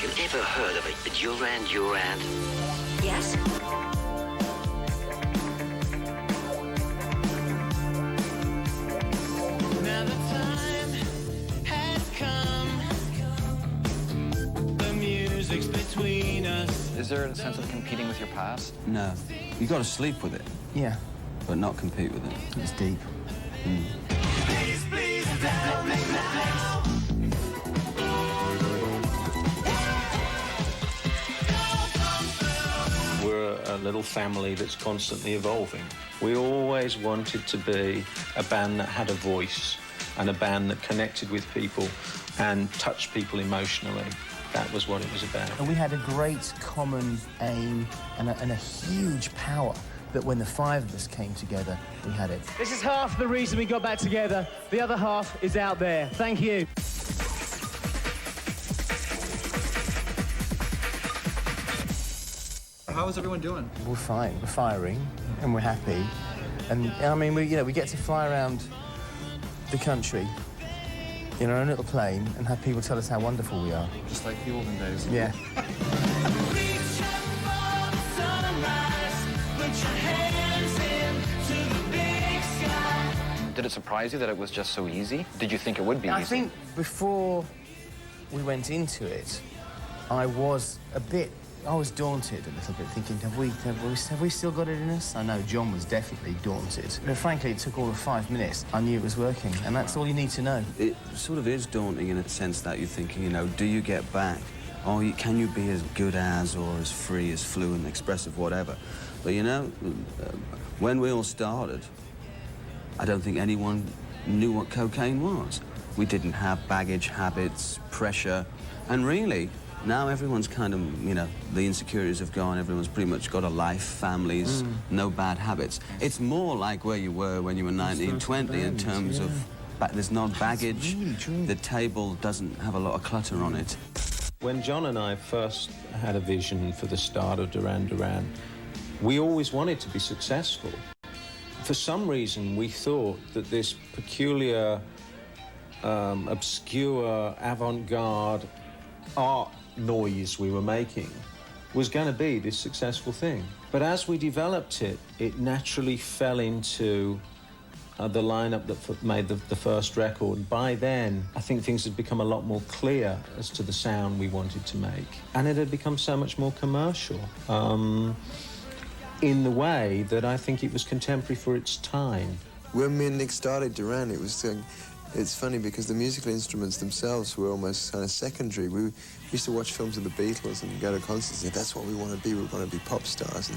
you ever heard of a Duran? Yes? Now the time has come. The music's between us. Is there a sense of competing with your past? No. You got to sleep with it, Yeah, but not compete with it. it's deep. Please, please tell me now. We're a little family that's constantly evolving. We always wanted to be a band that had a voice and a band that connected with people and touched people emotionally. That was what it was about. And we had a great common aim and a huge power that when the five of us came together, we had it. This is half the reason we got back together. The other half is out there. Thank you. How is everyone doing? We're fine, we're firing, and we're happy. And I mean, we get to fly around the country in our own little plane and have people tell us how wonderful we are. Just like the olden days. Yeah. Reach up for the sunrise. Put your hands into the big sky. Did it surprise you that it was just so easy? Did you think it would be easy? I think before we went into it, I was daunted a little bit, thinking, have we still got it in us? I know John was definitely daunted. But frankly, it took all of 5 minutes. I knew it was working, and that's all you need to know. It sort of is daunting in a sense that you're thinking, you know, do you get back? Or can you be as good as or as free, as fluent, expressive, whatever? But, you know, when we all started, I don't think anyone knew what cocaine was. We didn't have baggage, habits, pressure, and really, now everyone's kind of, you know, the insecurities have gone, everyone's pretty much got a life, families, no bad habits. It's more like where you were when you were 19, 20 in terms of, there's no baggage, really true. the table doesn't have a lot of clutter on it. When John and I first had a vision for the start of Duran, we always wanted to be successful. For some reason, we thought that this peculiar, obscure, avant-garde art noise we were making was going to be this successful thing. But as we developed it, it naturally fell into the lineup that made the first record. By then, I think things had become a lot more clear as to the sound we wanted to make. And it had become so much more commercial in the way that I think it was contemporary for its time. When me and Nick started Duran, it was it's funny because the musical instruments themselves were almost kind of secondary. We used to watch films of the Beatles and go to concerts and say, that's what we want to be, we want to be pop stars.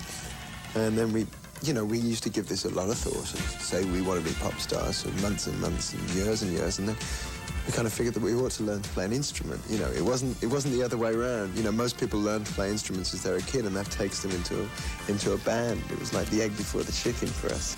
And then we used to give this a lot of thought and say we want to be pop stars for months and months and years, and then we kind of figured that we ought to learn to play an instrument. You know, it wasn't the other way around. You know, most people learn to play instruments as they're a kid and that takes them into a band. It was like the egg before the chicken for us.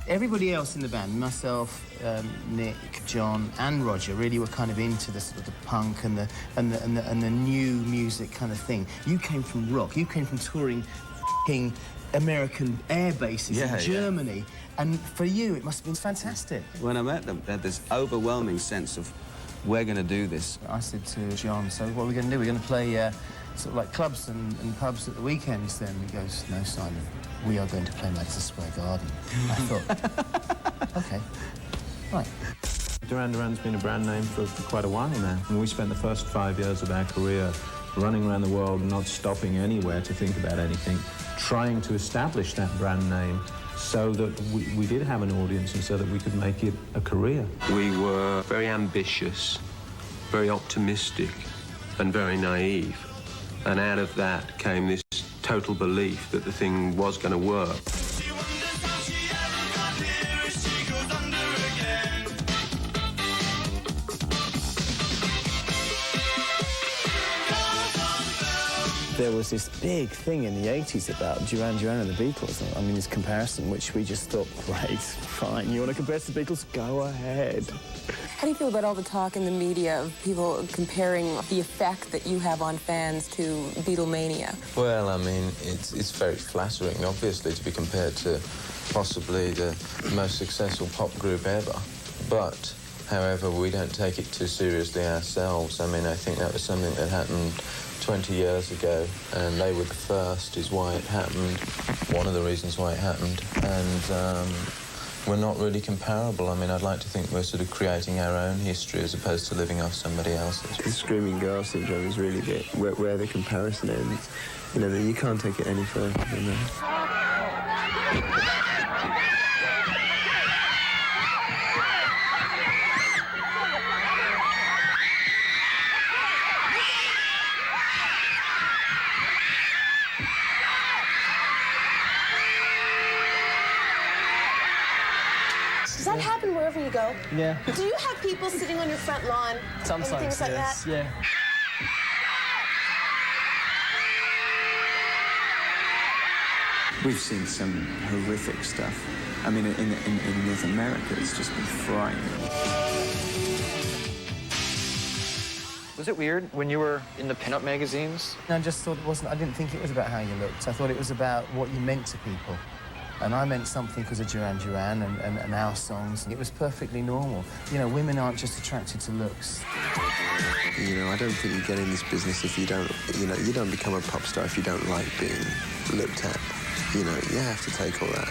Everybody else in the band, myself, Nick, John, and Roger, really were kind of into the sort of the punk and the new music kind of thing. You came from rock. You came from touring f***ing American air bases in Germany, and for you, it must have been fantastic. When I met them, they had this overwhelming sense of, we're going to do this. I said to John, so what are we going to do? We're going to play sort of like clubs and pubs at the weekends then? He goes, no, Simon, we are going to play Madison Square Garden. I thought, OK, right. Duran's been a brand name for quite a while now. And we spent the first 5 years of our career running around the world, not stopping anywhere to think about anything, trying to establish that brand name so that we did have an audience and so that we could make it a career. We were very ambitious, very optimistic, and very naive. And out of that came this total belief that the thing was going to work. there was this big thing in the 80s about Duran Duran and the Beatles. I mean, this comparison, which we just thought, great, fine, you want to compare us to the Beatles? Go ahead. How do you feel about all the talk in the media of people comparing the effect that you have on fans to Beatlemania? Well, I mean, it's very flattering, obviously, to be compared to possibly the most successful pop group ever. But, however, we don't take it too seriously ourselves. I mean, I think that was something that happened 20 years ago, and they were the first, is why it happened, one of the reasons why it happened. And we're not really comparable. I mean, I'd like to think we're sort of creating our own history as opposed to living off somebody else's. The Screaming Girl syndrome is really where the comparison ends. You know, you can't take it any further than that. Does that happen wherever you go? Yeah. Do you have people sitting on your front lawn Sometimes, and things like yes, that? yeah. We've seen some horrific stuff. I mean, in North America, it's just been frightening. Was it weird when you were in the pinup magazines? I just thought it wasn't, I didn't think it was about how you looked. I thought it was about what you meant to people. And I meant something because of Duran Duran and our songs. It was perfectly normal. You know, women aren't just attracted to looks. You know, I don't think you get in this business if you don't, you know, you don't become a pop star if you don't like being looked at. You know, you have to take all that.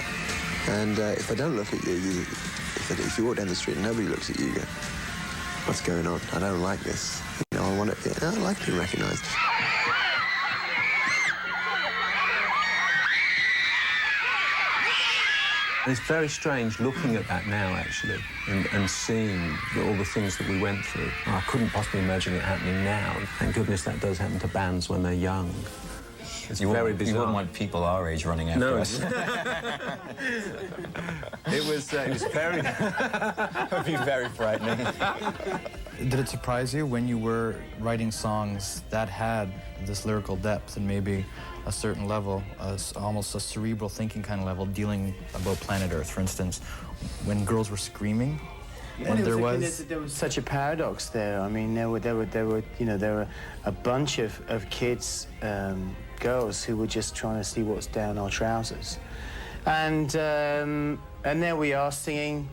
And if I don't look at you, if you walk down the street and nobody looks at you, you go, what's going on? I don't like this. You know, I like being recognised. It's very strange looking at that now, actually, and seeing all the things that we went through. I couldn't possibly imagine it happening now. Thank goodness that does happen to bands when they're young. It's very bizarre. You wouldn't want people our age running after us. It was very... It would be very frightening. Did it surprise you when you were writing songs that had this lyrical depth and maybe a certain level, almost a cerebral thinking kind of level, dealing about planet Earth, for instance, when girls were screaming? And there was such a paradox there. I mean, there were a bunch of kids, girls who were just trying to see what's down our trousers, and there we are singing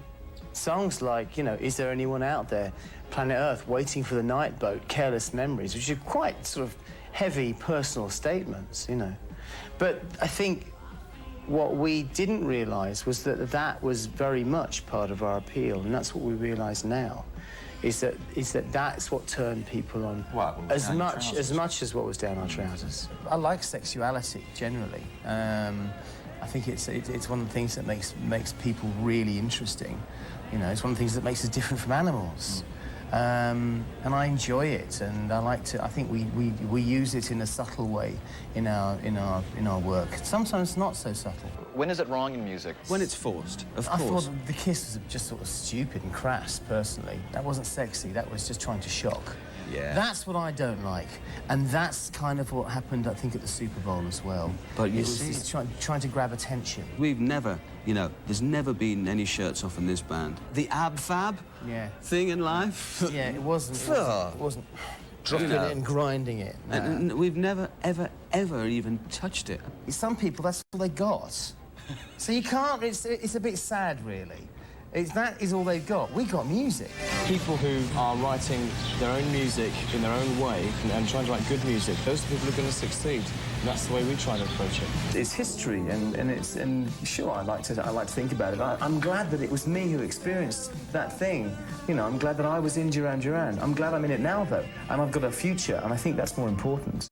songs like, you know, Is There Anyone Out There, Planet Earth, Waiting for the Night Boat, Careless Memories, which are quite sort of heavy personal statements, you know. But I think what we didn't realise was that that was very much part of our appeal, and that's what we realise now, is that that's what turned people on as much as what was down our trousers. I like sexuality generally. I think it's one of the things that makes people really interesting. You know, it's one of the things that makes us different from animals. And I enjoy it, and I think we use it in a subtle way in our work. Sometimes not so subtle. When is it wrong in music? When it's forced, of course. I thought The Kiss was just sort of stupid and crass, personally. That wasn't sexy, that was just trying to shock. Yeah. That's what I don't like, and that's kind of what happened, I think, at the Super Bowl as well. But you see, it's trying to grab attention. We've never, you know, there's never been any shirts off in this band. The ab-fab thing in life. Yeah, it wasn't dropping it and grinding it. No. And we've never, ever even touched it. Some people, that's all they got. So you can't, it's a bit sad, really. That is all they've got. We got music. People who are writing their own music in their own way and trying to write good music, those are the people who are going to succeed. And that's the way we try to approach it. It's history, and sure, I like to think about it. I'm glad that it was me who experienced that thing. You know, I'm glad that I was in Duran Duran. I'm glad I'm in it now, though, and I've got a future, and I think that's more important.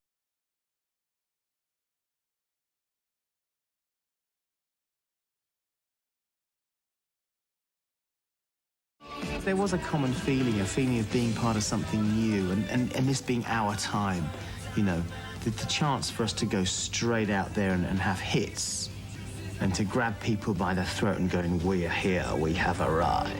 There was a common feeling, a feeling of being part of something new, and this being our time, you know, the chance for us to go straight out there and have hits, and to grab people by the throat and going, we're here, we have arrived.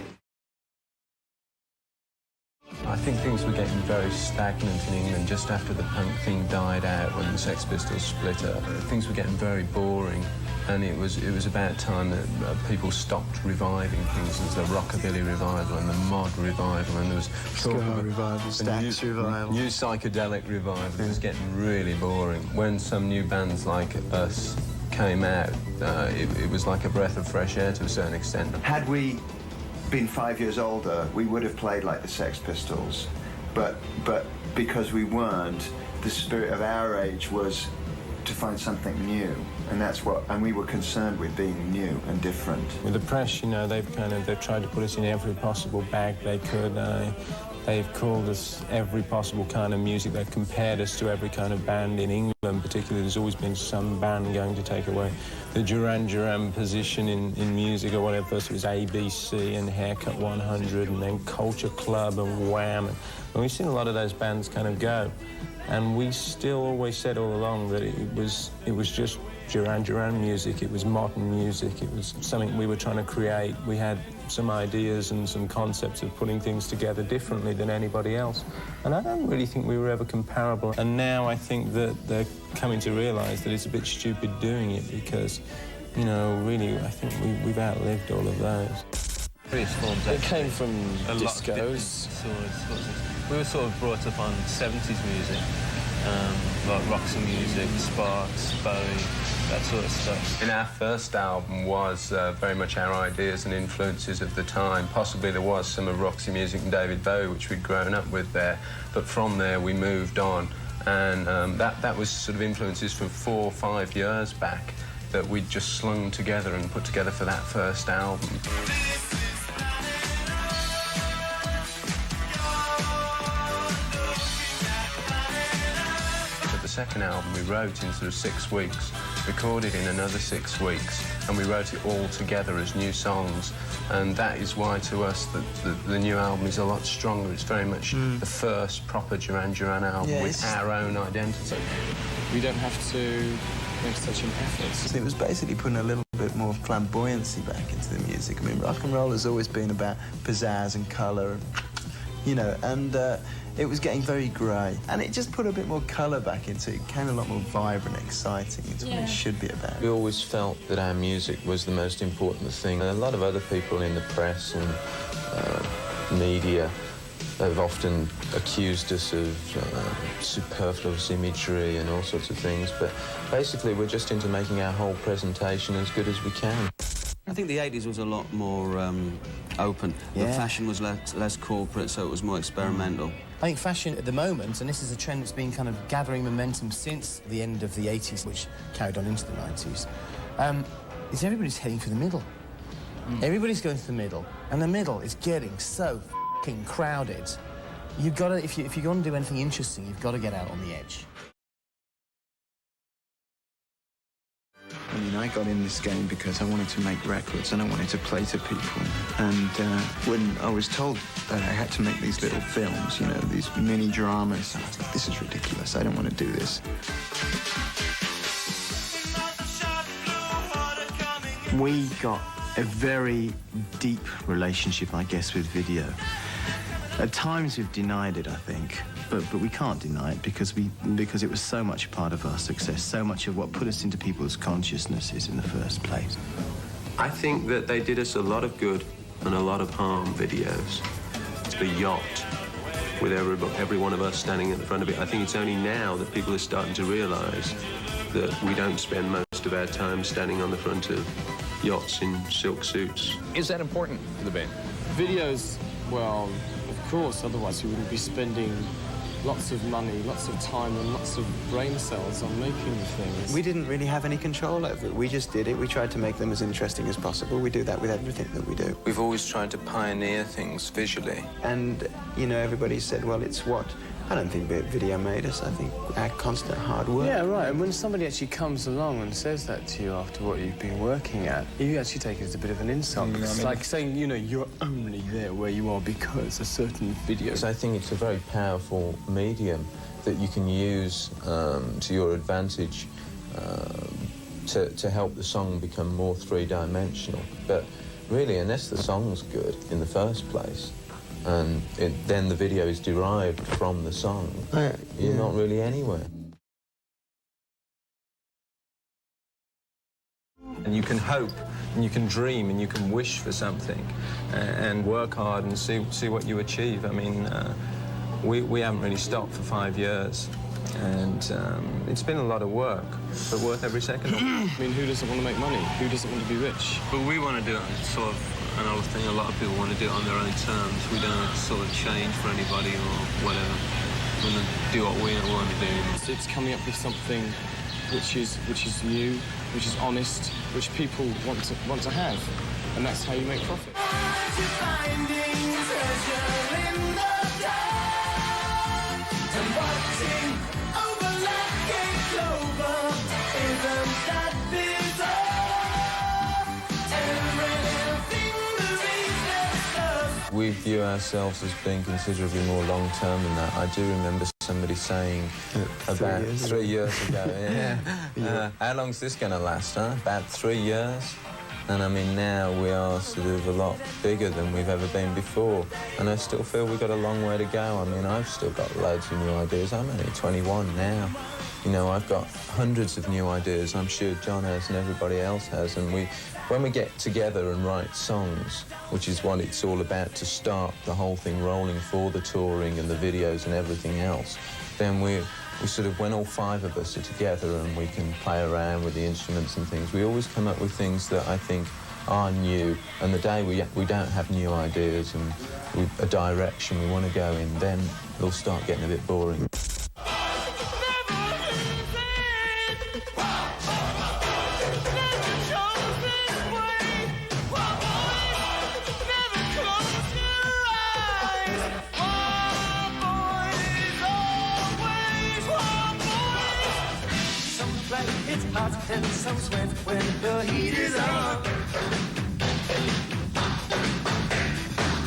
I think things were getting very stagnant in England just after the punk thing died out when the Sex Pistols split up. Things were getting very boring, and it was about time that people stopped reviving things. There was the rockabilly revival and the mod revival, and there was Ska revival, Stax revival, new psychedelic revival. It was getting really boring. When some new bands like us came out, it was like a breath of fresh air to a certain extent. Had we been 5 years older, we would have played like the Sex Pistols, but because we weren't, the spirit of our age was to find something new, and we were concerned with being new and different. With the press, you know, they've tried to put us in every possible bag they could. They've called us every possible kind of music. They've compared us to every kind of band in England. Particularly, there's always been some band going to take away the Duran position in music or whatever. First it was ABC and Haircut 100, and then Culture Club and Wham. And we've seen a lot of those bands kind of go. And we still always said all along that it was just Duran music. It was modern music. It was something we were trying to create. We had some ideas and some concepts of putting things together differently than anybody else. And I don't really think we were ever comparable. And now I think that they're coming to realise that it's a bit stupid doing it because, you know, really, I think we've outlived all of those. Various forms. It came from discos. We were sort of brought up on 70s music, like Roxy music, Sparks, Bowie, that sort of stuff. In our first album was very much our ideas and influences of the time. Possibly there was some of Roxy music and David Bowie, which we'd grown up with there, but from there we moved on, and that was sort of influences from 4 or 5 years back that we'd just slung together and put together for that first album. The second album we wrote in sort of 6 weeks, recorded in another 6 weeks, and we wrote it all together as new songs, and that is why to us the new album is a lot stronger. It's very much the first proper Duran album with our own identity. We don't have to make such an effort. It was basically putting a little bit more flamboyancy back into the music. I mean, rock and roll has always been about pizzazz and colour, you know, and it was getting very grey, and it just put a bit more colour back into it. It became a lot more vibrant, exciting. It's what it should be about. We always felt that our music was the most important thing. A lot of other people in the press and media have often accused us of superfluous imagery and all sorts of things, but basically we're just into making our whole presentation as good as we can. I think the 80s was a lot more open. The fashion was less corporate, so it was more experimental. I think fashion at the moment, and this is a trend that's been kind of gathering momentum since the end of the 80s, which carried on into the 90s, is everybody's heading for the middle. Everybody's going to the middle, and the middle is getting so f***ing crowded. You've got to, if you're going to do anything interesting, you've got to get out on the edge. I mean, I got in this game because I wanted to make records and I wanted to play to people. And when I was told that I had to make these little films, you know, these mini dramas, I was like, this is ridiculous. I don't want to do this. We got a very deep relationship, I guess, with video. At times we've denied it, I think. But we can't deny it because it was so much a part of our success, so much of what put us into people's consciousnesses in the first place. I think that they did us a lot of good and a lot of harm, videos. The yacht, with every one of us standing at the front of it. I think it's only now that people are starting to realise that we don't spend most of our time standing on the front of yachts in silk suits. Is that important for the band? Videos, well, of course, otherwise we wouldn't be spending lots of money, lots of time and lots of brain cells on making things. We didn't really have any control over it. We just did it. We tried to make them as interesting as possible. We do that with everything that we do. We've always tried to pioneer things visually. And, you know, everybody said, well, it's what? I don't think video made us. I think our constant hard work. Yeah, right. And when somebody actually comes along and says that to you after what you've been working at, you actually take it as a bit of an insult. It's like saying, you know, you're only there where you are because a certain video. I think it's a very powerful medium that you can use to your advantage to help the song become more three-dimensional. But really, unless the song's good in the first place, and then the video is derived from the song, you're not really anywhere. And you can hope, and you can dream, and you can wish for something, and work hard and see what you achieve. I mean, we haven't really stopped for 5 years, and it's been a lot of work, but worth every second of it. I mean, who doesn't want to make money? Who doesn't want to be rich? But we want to do it sort of, and I think a lot of people want to do it on their own terms. We don't sort of change for anybody or whatever. We want to do what we want to do. It's coming up with something which is new, which is honest, which people want to have, and that's how you make profit. We view ourselves as being considerably more long-term than that. I do remember somebody saying about 3 years ago, how long's this going to last, huh? About 3 years? And I mean, now we are sort of a lot bigger than we've ever been before. And I still feel we've got a long way to go. I mean, I've still got loads of new ideas. I'm only 21 now. You know, I've got hundreds of new ideas. I'm sure John has and everybody else has. And when we get together and write songs, which is what it's all about, to start the whole thing rolling for the touring and the videos and everything else, then we sort of, when all 5 of us are together and we can play around with the instruments and things, we always come up with things that I think are new. And the day we don't have new ideas and a direction we want to go in, then it'll start getting a bit boring. It's hot and some sweat when the heat is on.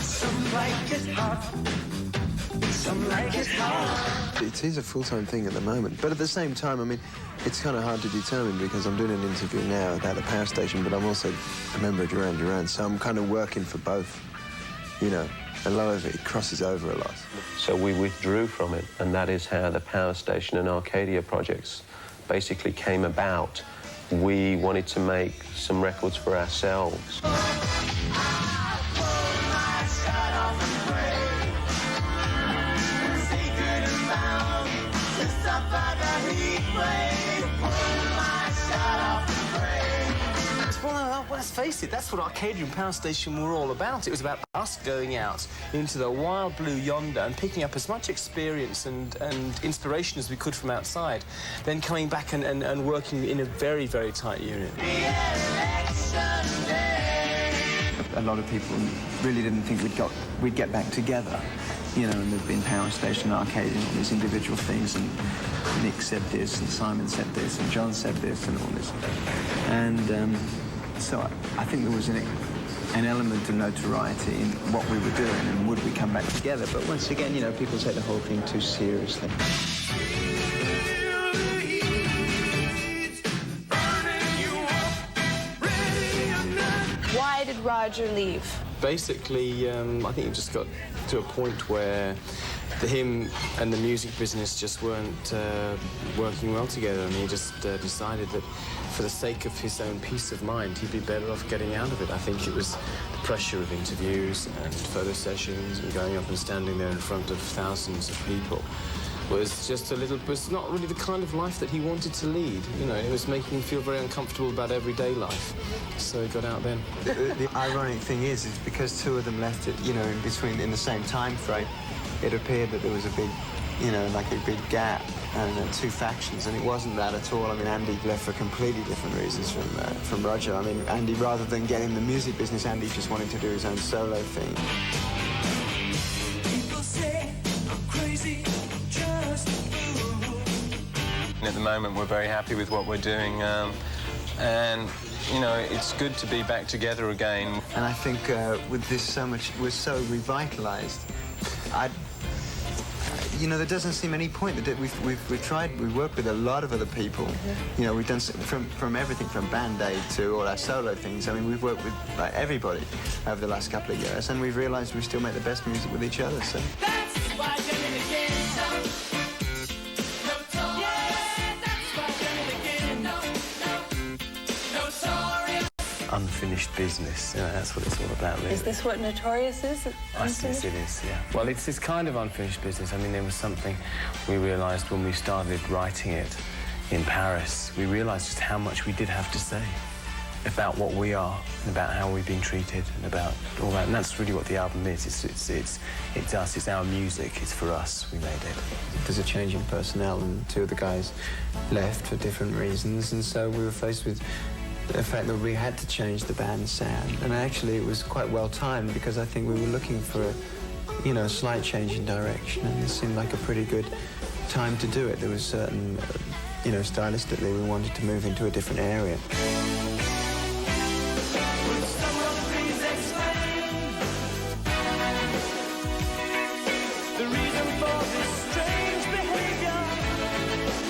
Some like it hot, some like it hot. It is a full-time thing at the moment, but at the same time, I mean, it's kind of hard to determine because I'm doing an interview now about a power station, but I'm also a member of Duran, so I'm kind of working for both, you know. A lot of it crosses over a lot. So we withdrew from it, and that is how the Power Station and Arcadia projects basically came about. We wanted to make some records for ourselves. Well, let's face it, that's what Arcadia and Power Station were all about. It was about us going out into the wild blue yonder and picking up as much experience and inspiration as we could from outside, then coming back and working in a very, very tight unit. A lot of people really didn't think we'd get back together, you know, and there'd been Power Station, Arcadia, and all these individual things, and Nick said this, and Simon said this, and John said this, and all this. And so I think there was an element of notoriety in what we were doing, and would we come back together? But once again, you know, people take the whole thing too seriously. Why did Roger leave? Basically, I think it just got to a point where him and the music business just weren't working well together, and he just decided that for the sake of his own peace of mind, he'd be better off getting out of it. I think it was the pressure of interviews and photo sessions and going up and standing there in front of thousands of people was just was not really the kind of life that he wanted to lead. You know, it was making him feel very uncomfortable about everyday life. So he got out then. The ironic thing is because 2 of them left it, you know, in the same time frame, it appeared that there was a big, you know, like a big gap and 2 factions, and it wasn't that at all. I mean, Andy left for completely different reasons from Roger. I mean, Andy, rather than get in the music business, Andy just wanted to do his own solo thing. People say I'm crazy, just At the moment, we're very happy with what we're doing, and you know, it's good to be back together again. And I think with this so much, we're so revitalized. you know, there doesn't seem any point. We've tried, we've worked with a lot of other people. You know, we've done from everything from Band Aid to all our solo things. I mean, we've worked with like everybody over the last couple of years, and we've realised we still make the best music with each other. So. That's why you're in the kingdom. Unfinished business, you know, that's what it's all about, really. Is this what Notorious is? Yes, it is, yeah. Well, it's kind of unfinished business. I mean, there was something we realised when we started writing it in Paris. We realised just how much we did have to say about what we are, and about how we've been treated, and about all that. And that's really what the album is. It's us, it's our music, it's for us. We made it. There's a change in personnel, and two of the guys left for different reasons, and so we were faced with the fact that we had to change the band's sound. And actually it was quite well timed, because I think we were looking for a slight change in direction, and it seemed like a pretty good time to do it. There was certain, stylistically we wanted to move into a different area.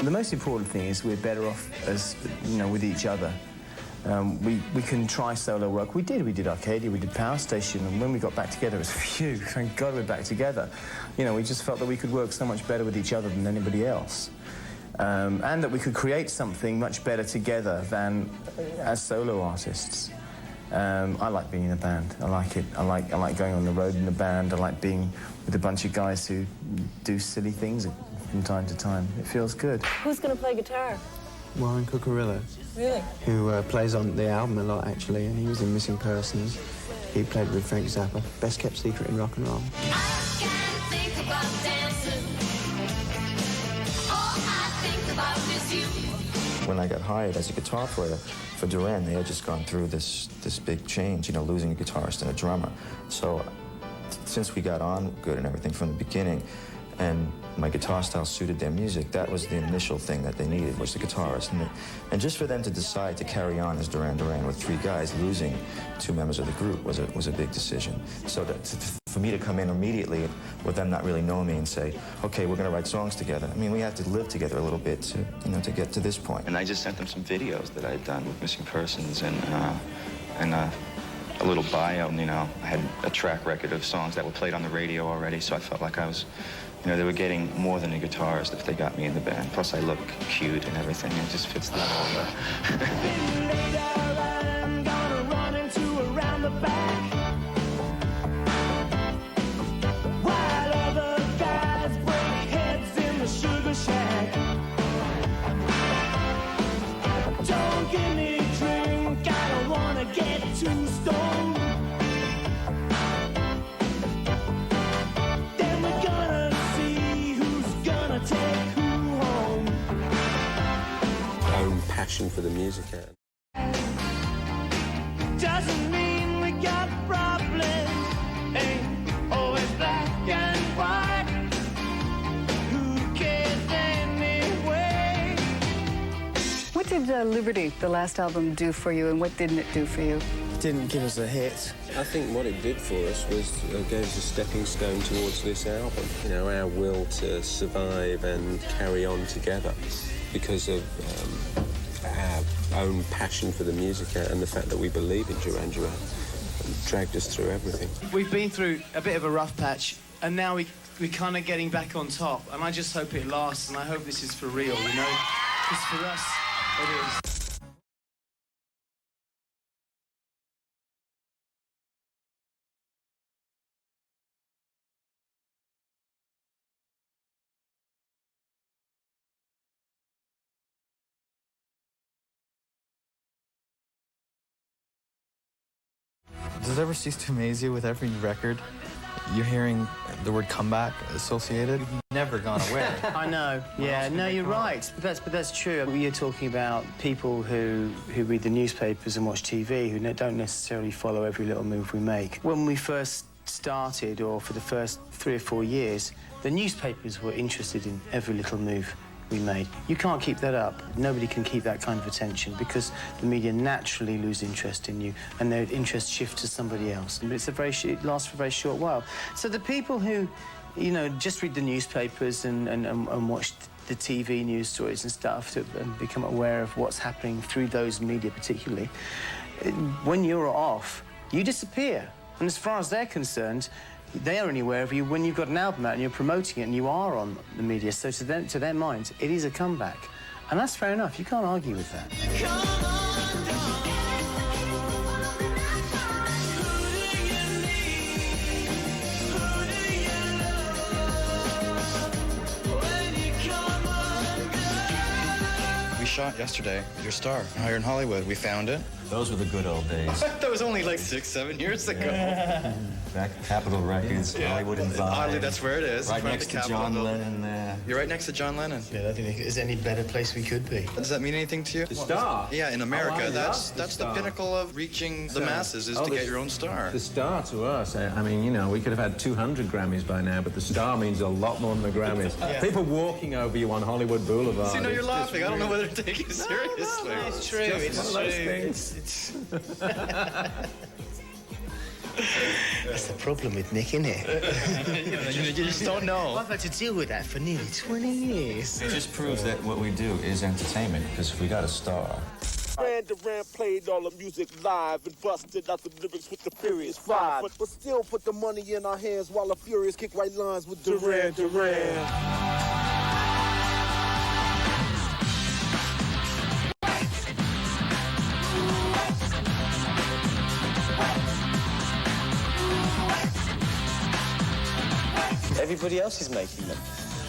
The most important thing is we're better off as, with each other. We can try solo work. We did Arcadia, we did Power Station, and when we got back together, it was phew, thank God we're back together. We just felt that we could work so much better with each other than anybody else. And that we could create something much better together than as solo artists. I like being in a band. I like it. I like going on the road in a band. I like being with a bunch of guys who do silly things from time to time. It feels good. Who's going to play guitar? Warren Cucurullo. Really? Who plays on the album a lot, actually, and he was in Missing Persons. He played with Frank Zappa. Best kept secret in rock and roll. I can't think about dancing. All I think about is you. When I got hired as a guitar player for Duran, they had just gone through this big change, losing a guitarist and a drummer. So since we got on good and everything from the beginning, and my guitar style suited their music, that was the initial thing that they needed, was the guitarist. And just for them to decide to carry on as Duran Duran with three guys, losing two members of the group was a big decision. So for me to come in immediately with them not really knowing me and say, okay, we're going to write songs together. I mean, we had to live together a little bit to get to this point. And I just sent them some videos that I had done with Missing Persons and a little bio, and I had a track record of songs that were played on the radio already, so I felt like I was, they were getting more than a guitarist if they got me in the band. Plus, I look cute and everything. It just fits the whole. Don't give me a drink, I don't wanna get too stoned. Then we're gonna see who's gonna take who home. Own passion for the music. Doesn't mean we got problems. Ain't always black and white. Who cares anyway? What did Liberty, the last album, do for you, and what didn't it do for you? It didn't give us a hit. I think what it did for us was gave us a stepping stone towards this album. Our will to survive and carry on together because of our own passion for the music and the fact that we believe in Duran Duran dragged us through everything. We've been through a bit of a rough patch, and now we're kind of getting back on top, and I just hope it lasts, and I hope this is for real, Because for us, it is. Does it ever cease to amaze you with every record? You're hearing the word comeback associated? You've never gone away. I know. Yeah, no, you're right. But that's true. You're talking about people who read the newspapers and watch TV, who don't necessarily follow every little move we make. When we first started, or for the first 3 or 4 years, the newspapers were interested in every little move we made. You can't keep that up. Nobody can keep that kind of attention because the media naturally lose interest in you and their interest shifts to somebody else. But it lasts for a very short while. So the people who you know, just read the newspapers and watch the TV news stories and stuff to become aware of what's happening through those media particularly. When you're off, you disappear. And as far as they're concerned, they are only aware of you when you've got an album out and you're promoting it and you are on the media. So to their minds, it is a comeback. And that's fair enough. You can't argue with that. We shot yesterday, Your Star, here in Hollywood. We found it. Those were the good old days. That was only like 6, 7 years ago. Back at Capitol Records, Hollywood and Vibe. Oddly, that's where it is. Right next to John Lennon there. You're right next to John Lennon. Yeah, I don't think there's any better place we could be. Does that mean anything to you? The star? Yeah, in America, Oh, that's the pinnacle of reaching the masses, is to get your own star. The star to us, I mean, you know, we could have had 200 Grammys by now, but the star means a lot more than the Grammys. Yeah. People walking over you on Hollywood Boulevard. See, no, you're laughing. I don't know whether to take you seriously. No, it's true. It's true. That's the problem with Nick, isn't it? You just don't know. I've had to deal with that for nearly 20 years. It just proves that what we do is entertainment, because we got a star. Duran played all the music live and busted out the lyrics with the Furious Five. But still put the money in our hands while the Furious kick right lines with Duran. Everybody else is making them.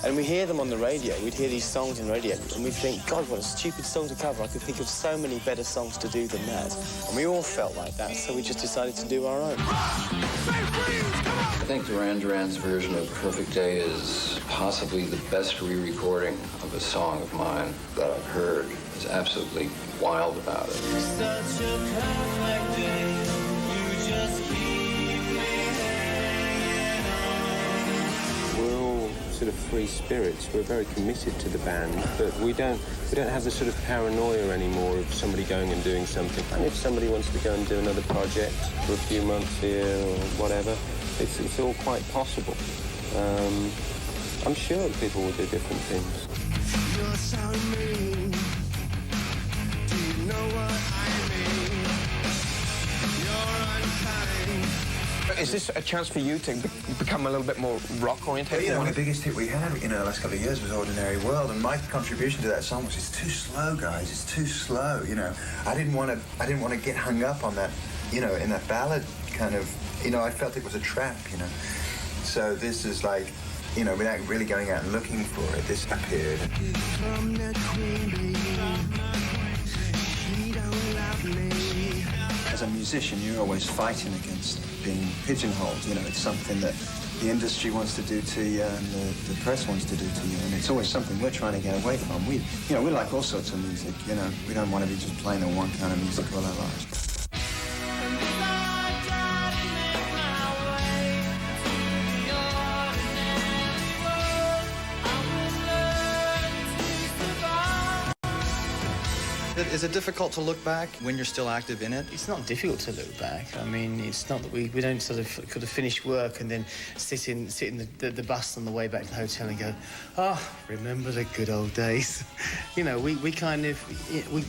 And we hear them on the radio. We'd hear these songs on the radio, and we'd think, God, what a stupid song to cover. I could think of so many better songs to do than that. And we all felt like that, so we just decided to do our own. I think Duran's version of Perfect Day is possibly the best re-recording of a song of mine that I've heard. It's absolutely wild about it. Such a perfect day, you just keep me hanging on. We're all sort of free spirits. We're very committed to the band, but we don't have the sort of paranoia anymore of somebody going and doing something. And if somebody wants to go and do another project for a few months here or whatever, it's all quite possible. I'm sure people will do different things. You're so mean. Do you know what I mean? You're unkind. Is this a chance for you to become a little bit more rock-oriented? You know, the biggest hit we had in the last couple of years was Ordinary World, and my contribution to that song was, it's too slow, guys, it's too slow, you know. I didn't want to get hung up on that, you know, in that ballad kind of, you know, I felt it was a trap, you know. So this is like, you know, without really going out and looking for it, this appeared. From the queen, she don't love me. As a musician, you're always fighting against being pigeonholed. You know, it's something that the industry wants to do to you and the press wants to do to you, and it's always something we're trying to get away from. We like all sorts of music, you know. We don't want to be just playing the one kind of music all our lives. Is it difficult to look back when you're still active in it? It's not difficult to look back. I mean, it's not that we don't sort of finish work and then sit in the bus on the way back to the hotel and go, remember the good old days. You know, we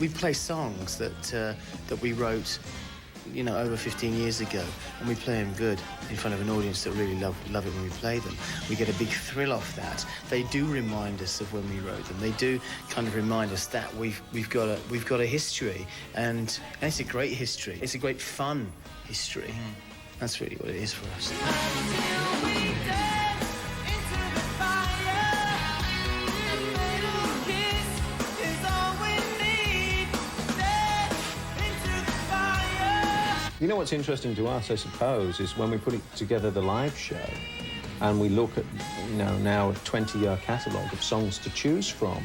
play songs that we wrote, you know, over 15 years ago, and we play them good in front of an audience that really love it when we play them. We get a big thrill off that. They do remind us of when we wrote them. They do kind of remind us that we've got a history, and it's a great history. It's a great fun history. That's really what it is for us. You know what's interesting to us, I suppose, is when we put it together, the live show, and we look at, you know, now a 20-year catalogue of songs to choose from.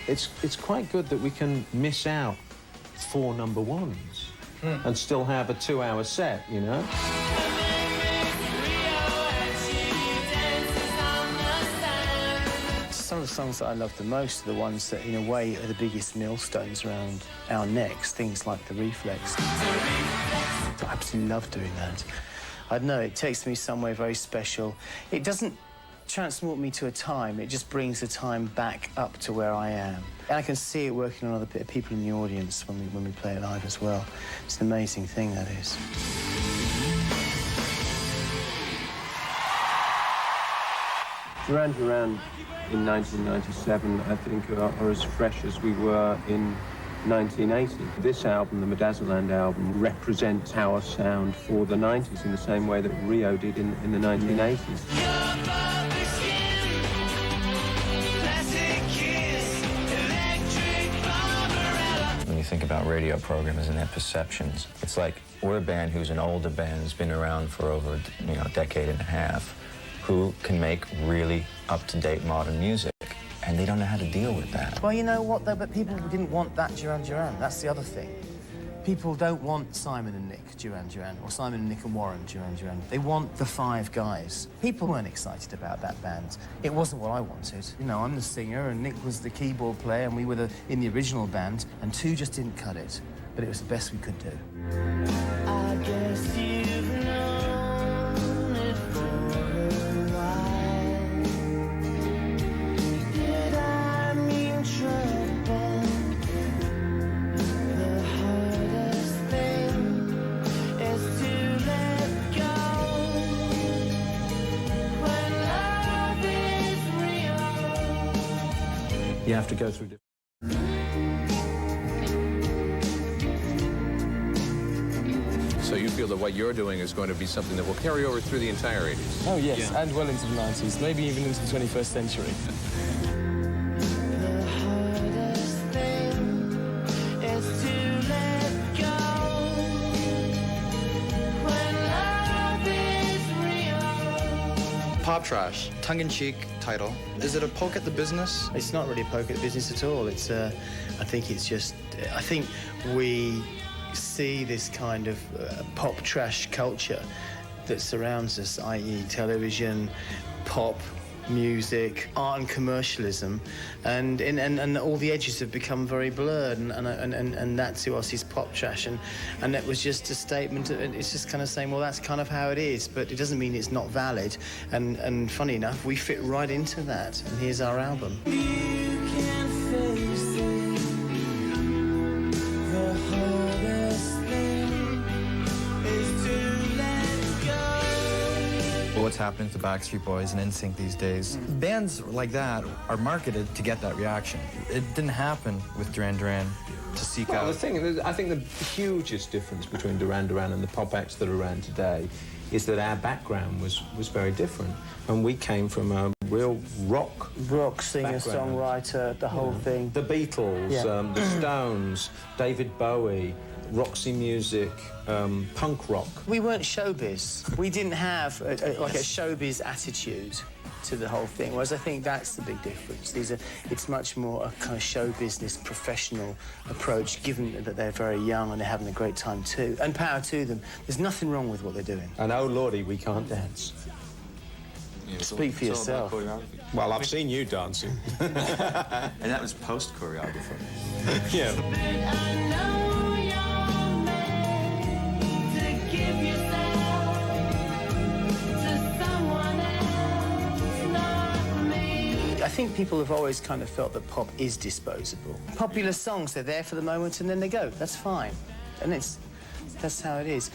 It's quite good that we can miss out 4 number ones and still have a 2-hour set, you know? Some of the songs that I love the most are the ones that, in a way, are the biggest millstones around our necks, things like The Reflex. I absolutely love doing that. I don't know, it takes me somewhere very special. It doesn't transport me to a time. It just brings the time back up to where I am. And I can see it working on other people in the audience when we play it live as well. It's an amazing thing, that is. Duran Duran in 1997, I think, are as fresh as we were in 1980. This album, the Medazzaland album, represents our sound for the 90s in the same way that Rio did in the 1980s. When you think about radio programmers and their perceptions, it's like we're a band who's an older band, who's been around for over a decade and a half, who can make really up-to-date modern music, and they don't know how to deal with that. Well, you know what, though? But people didn't want that Duran Duran. That's the other thing. People don't want Simon and Nick Duran Duran, or Simon and Nick and Warren Duran Duran. They want the five guys. People weren't excited about that band. It wasn't what I wanted. You know, I'm the singer, and Nick was the keyboard player, and we were in the original band, and two just didn't cut it. But it was the best we could do. I guess you've known it for a while. Did I mean trouble? The hardest thing is to let go. When love is real. You have to go through So you feel that what you're doing is going to be something that will carry over through the entire 80s? Oh, yes, and well into the 90s, maybe even into the 21st century. The hardest thing is to let go. When love is real. Pop Trash, tongue-in-cheek title. Is it a poke at the business? It's not really a poke at the business at all. It's, I think it's just, I think we see this kind of pop trash culture that surrounds us, i.e. television, pop, music, art and commercialism, and all the edges have become very blurred, and that to us is pop trash, and that was just a statement. It's just kind of saying, well, that's kind of how it is, but it doesn't mean it's not valid, and funny enough, we fit right into that, and here's our album. You can't face it. The hardest thing is to let go. What's happening to Backstreet Boys and NSYNC these days? Bands like that are marketed to get that reaction. It didn't happen with Duran Duran to seek out. The thing is, I think the hugest difference between Duran Duran and the pop acts that are around today is that our background was very different, and we came from a real rock singer, background. songwriter, the whole thing. The Beatles, the Stones, David Bowie, Roxy Music, punk rock. We weren't showbiz. We didn't have a showbiz attitude to the whole thing, whereas I think that's the big difference. It's much more a kind of show business, professional approach, given that they're very young and they're having a great time too. And power to them. There's nothing wrong with what they're doing. And oh lordy, we can't dance. Yeah, Speak for yourself. Well, I've seen you dancing. And that was post-choreographer. Yeah. I know you're meant to give yourself to someone else, not me. I think people have always kind of felt that pop is disposable. Popular songs, they're there for the moment and then they go. That's fine. And that's how it is.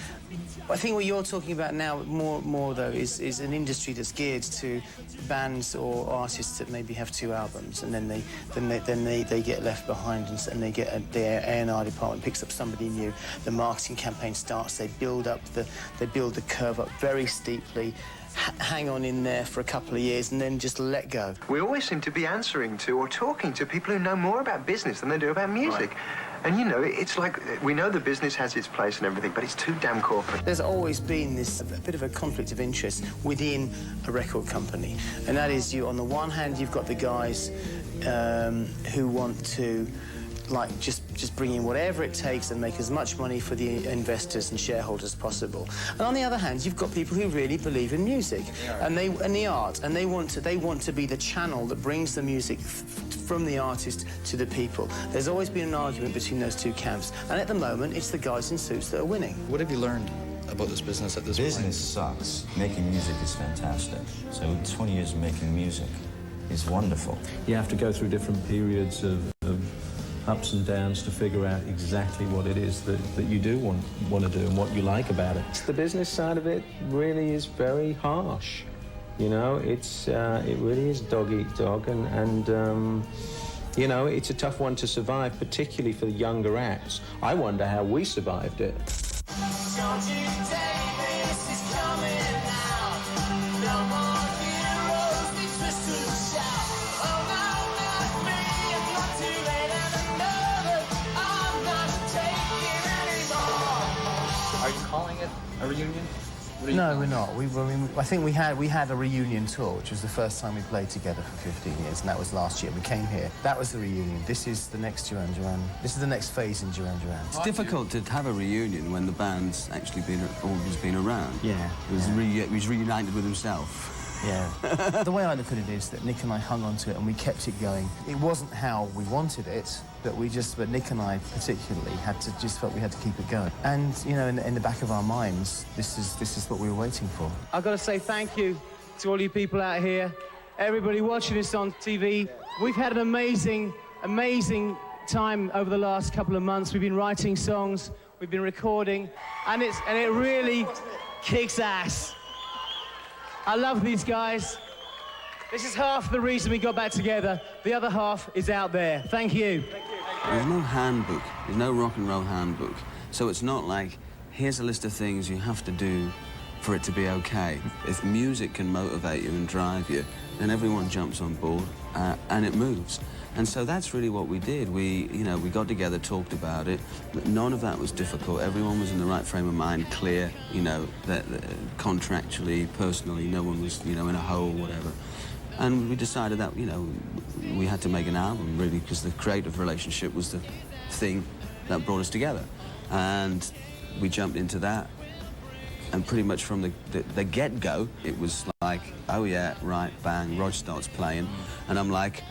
I think what you're talking about now more though is an industry that's geared to bands or artists that maybe have two albums, and then they get left behind, and they get the A&R department picks up somebody new. The marketing campaign starts. They build the curve up very steeply. Hang on in there for a couple of years and then just let go. We always seem to be answering to or talking to people who know more about business than they do about music. Right. And, you know, it's like we know the business has its place and everything, but it's too damn corporate. There's always been this a bit of a conflict of interest within a record company. And that is, on the one hand, you've got the guys who want to just bring in whatever it takes and make as much money for the investors and shareholders as possible. And on the other hand, you've got people who really believe in music and the art, and they want to be the channel that brings the music from the artist to the people. There's always been an argument between those two camps, and at the moment, it's the guys in suits that are winning. What have you learned about this business at this Business sucks. Making music is fantastic. So 20 years of making music is wonderful. You have to go through different periods of ups and downs to figure out exactly what it is that you do want to do and what you like about it. The business side of it really is very harsh. You know, it really is dog eat dog, and you know, it's a tough one to survive, particularly for the younger acts. I wonder how we survived it. Are you calling it a reunion? No, we're not. I think we had a reunion tour, which was the first time we played together for 15 years, and that was last year. We came here. That was the reunion. This is the next Duran Duran. This is the next phase in Duran Duran. It's difficult to have a reunion when the band's actually always been around. Yeah. He was reunited with himself. Yeah. The way I look at it is that Nick and I hung on to it and we kept it going. It wasn't how we wanted it, but Nick and I particularly felt we had to keep it going. And, you know, in the back of our minds, this is what we were waiting for. I've got to say thank you to all you people out here, everybody watching this on TV. We've had an amazing, amazing time over the last couple of months. We've been writing songs, we've been recording, and it really kicks ass. I love these guys. This is half the reason we got back together. The other half is out there. Thank you. There's no handbook. There's no rock and roll handbook. So it's not like, here's a list of things you have to do for it to be okay. If music can motivate you and drive you, then everyone jumps on board and it moves. And so that's really what we did. We got together, talked about it, but none of that was difficult. Everyone was in the right frame of mind, clear, you know, that contractually, personally, no one was, you know, in a hole, whatever. And we decided that, you know, we had to make an album, really, because the creative relationship was the thing that brought us together. And we jumped into that. And pretty much from the get-go, it was like, oh, yeah, right, bang, Rog starts playing. And I'm like,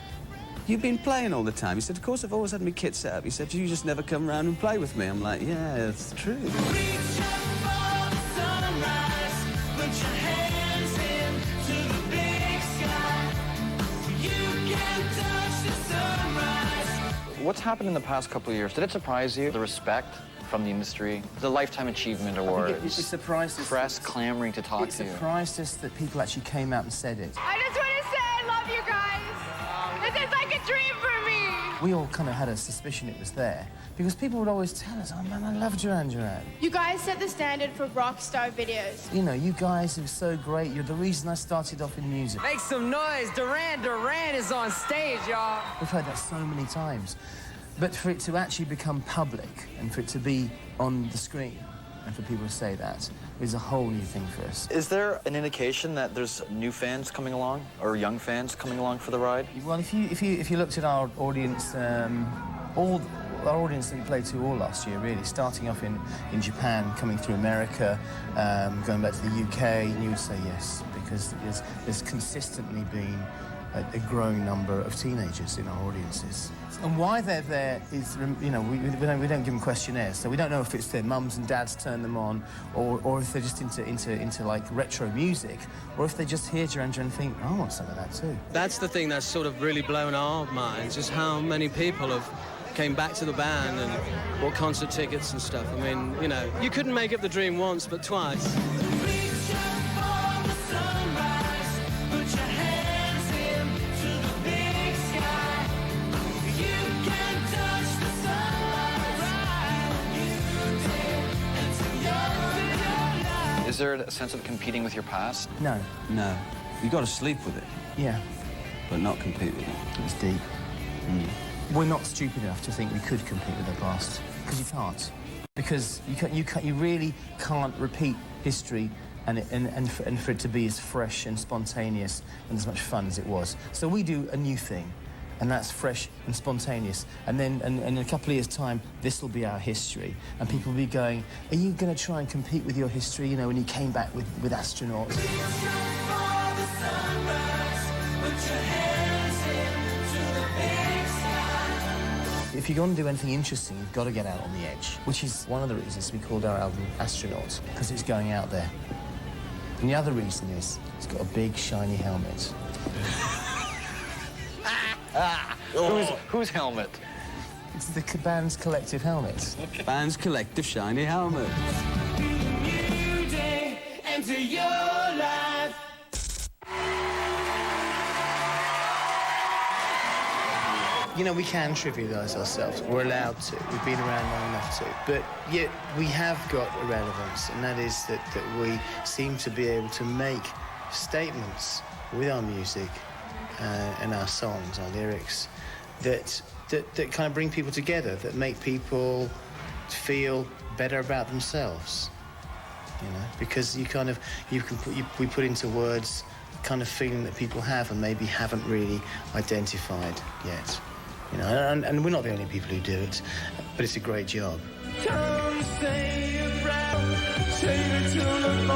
you've been playing all the time. He said, of course, I've always had my kit set up. He said, you just never come around and play with me. I'm like, yeah, it's true. What's happened in the past couple of years? Did it surprise you, the respect from the industry, the Lifetime Achievement Awards? It surprised us. Press clamoring to talk to you. It surprised us that people actually came out and said it. I just want to say I love you guys. This is like a dream for me. We all kind of had a suspicion it was there, because people would always tell us, oh, man, I love Duran Duran. You guys set the standard for rock star videos. You know, you guys are so great. You're the reason I started off in music. Make some noise. Duran Duran is on stage, y'all. We've heard that so many times. But for it to actually become public and for it to be on the screen and for people to say that is a whole new thing for us. Is there an indication that there's new fans coming along or young fans coming along for the ride? Well, if you looked at our audience, all our audience that we played to all last year, really, starting off in Japan, coming through America, going back to the UK, and you would say yes, because there's consistently been a growing number of teenagers in our audiences. And why they're there is, you know, we don't give them questionnaires, so we don't know if it's their mums and dads turn them on, or if they're just into like retro music, or if they just hear Duran Duran and think, oh, I want some of that too. That's the thing that's sort of really blown our minds, is how many people have came back to the band and bought concert tickets and stuff. I mean, you know, you couldn't make up the dream once, but twice. Is there a sense of competing with your past? No. No. You got to sleep with it. Yeah. But not compete with it. It's deep. We're not stupid enough to think we could compete with the past, because you can't. Because you really can't repeat history and for it to be as fresh and spontaneous and as much fun as it was. So we do a new thing, and that's fresh and spontaneous. And then in a couple of years' time, this will be our history. And people will be going, are you going to try and compete with your history, you know, when you came back with astronauts? if you're going to do anything interesting, you've got to get out on the edge, which is one of the reasons we called our album Astronauts, because it's going out there. And the other reason is it's got a big, shiny helmet. Whose helmet? It's the band's collective helmet. Okay. Band's collective shiny helmet. New day, enter your life. You know, we can trivialise ourselves. We're allowed to. We've been around long enough to. But yet we have got a relevance, and that is that we seem to be able to make statements with our music and our songs, our lyrics, that kind of bring people together, that make people feel better about themselves. You know, because we put into words the kind of feeling that people have and maybe haven't really identified yet. You know, and we're not the only people who do it, but it's a great job. Come say it proud, say it to the